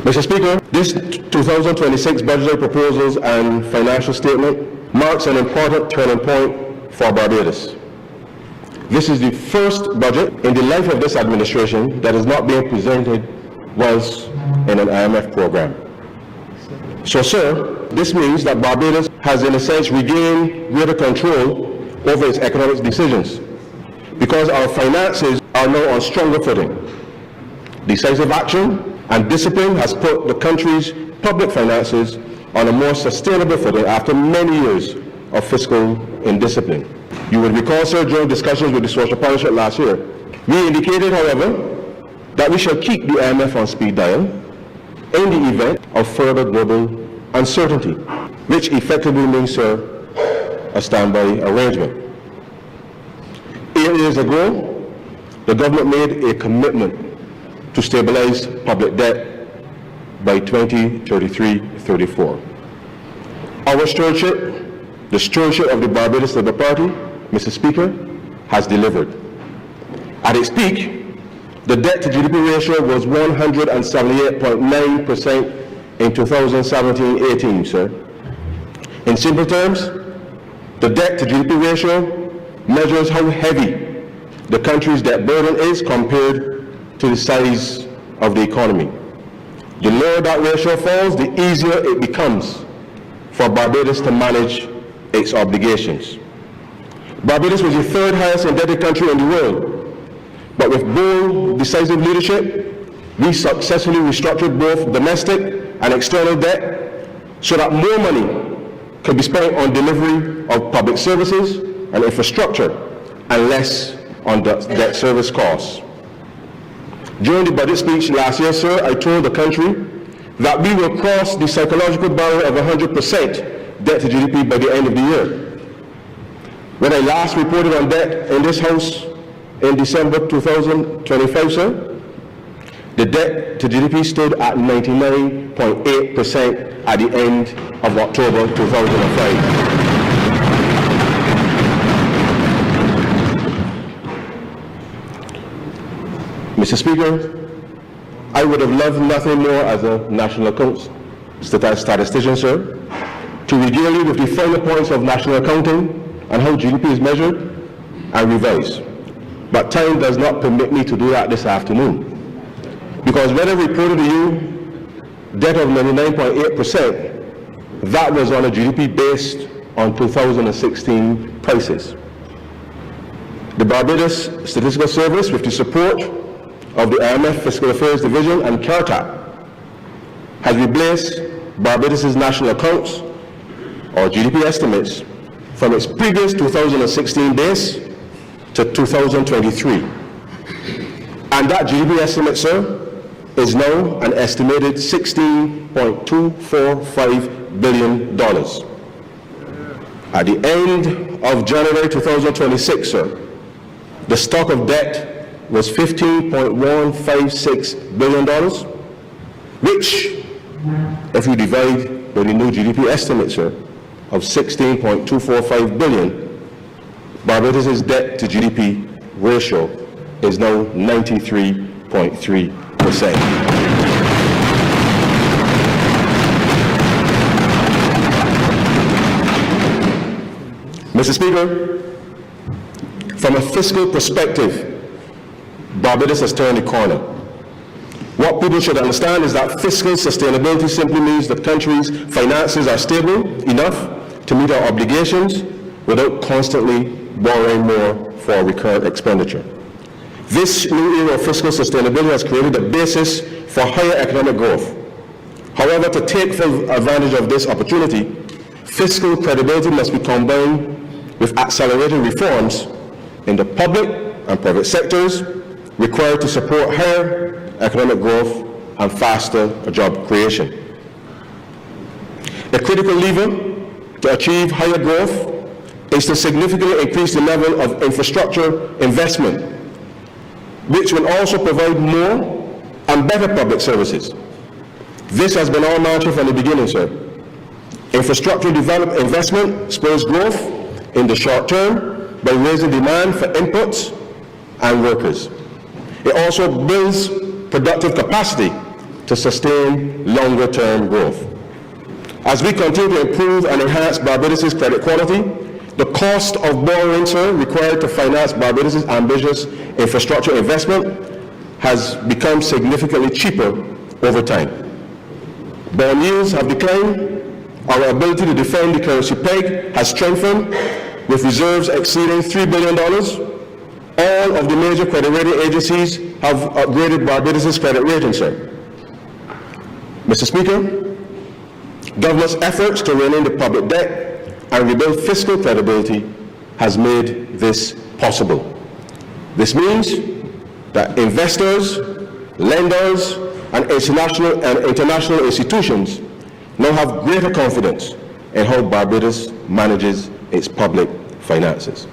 Mr. Speaker, this 2026 budgetary proposals and financial statement marks an important turning point for Barbados. This is the first budget in the life of this administration that is not being presented whilst in an IMF program. So, sir, this means that Barbados has in a sense regained greater control over its economic decisions because our finances are now on stronger footing. Decisive action and discipline has put the country's public finances on a more sustainable footing after many years of fiscal indiscipline. You would recall, sir, during discussions with the social partnership last year, we indicated, however, that we shall keep the IMF on speed dial in the event of further global uncertainty, which effectively means, sir, a standby arrangement. 8 years ago, the government made a commitment to stabilize public debt by 2033-34. Our stewardship, the stewardship of the Barbados Labour Party, Mr. Speaker, has delivered. At its peak, the debt to GDP ratio was 178.9% in 2017-18, sir. In simple terms, the debt to GDP ratio measures how heavy the country's debt burden is compared to the size of the economy. The lower that ratio falls, the easier it becomes for Barbados to manage its obligations. Barbados was the third highest indebted country in the world, but with bold, decisive leadership, we successfully restructured both domestic and external debt so that more money could be spent on delivery of public services and infrastructure and less on debt service costs. During the budget speech last year, sir, I told the country that we will cross the psychological barrier of 100% debt to GDP by the end of the year. When I last reported on debt in this House in December 2025, sir, the debt to GDP stood at 99.8% at the end of October 2005. Mr. Speaker, I would have loved nothing more as a national accounts statistician, sir, to regale you with the finer points of national accounting and how GDP is measured and revised. But time does not permit me to do that this afternoon. Because when I reported to you debt of 99.8%, that was on a GDP based on 2016 prices. The Barbados Statistical Service, with the support of the IMF Fiscal Affairs Division and CARTAP, has replaced Barbados' national accounts, or GDP estimates, from its previous 2016 base to 2023. And that GDP estimate, sir, is now an estimated $16.245 billion. At the end of January 2026, sir, the stock of debt was $15.156 billion, which, if we divide by the new GDP estimate, sir, of $16.245 billion, Barbados' debt to GDP ratio is now 93.3%. Mr. Speaker, from a fiscal perspective, Barbados has turned the corner. What people should understand is that fiscal sustainability simply means the country's finances are stable enough to meet our obligations without constantly borrowing more for recurrent expenditure. This new era of fiscal sustainability has created a basis for higher economic growth. However, to take full advantage of this opportunity, fiscal credibility must be combined with accelerated reforms in the public and private sectors required to support higher economic growth and faster job creation. A critical lever to achieve higher growth is to significantly increase the level of infrastructure investment, which will also provide more and better public services. This has been our mantra from the beginning, sir. Infrastructure investment spurs growth in the short term by raising demand for inputs and workers. It also builds productive capacity to sustain longer-term growth. As we continue to improve and enhance Barbados' credit quality, the cost of borrowing, sir, required to finance Barbados' ambitious infrastructure investment has become significantly cheaper over time. Bond yields have declined, our ability to defend the currency peg has strengthened, with reserves exceeding $3 billion. All of the major credit rating agencies have upgraded Barbados' credit rating, sir. Mr. Speaker, government's efforts to rein in the public debt and rebuild fiscal credibility has made this possible. This means that investors, lenders, and international institutions now have greater confidence in how Barbados manages its public finances.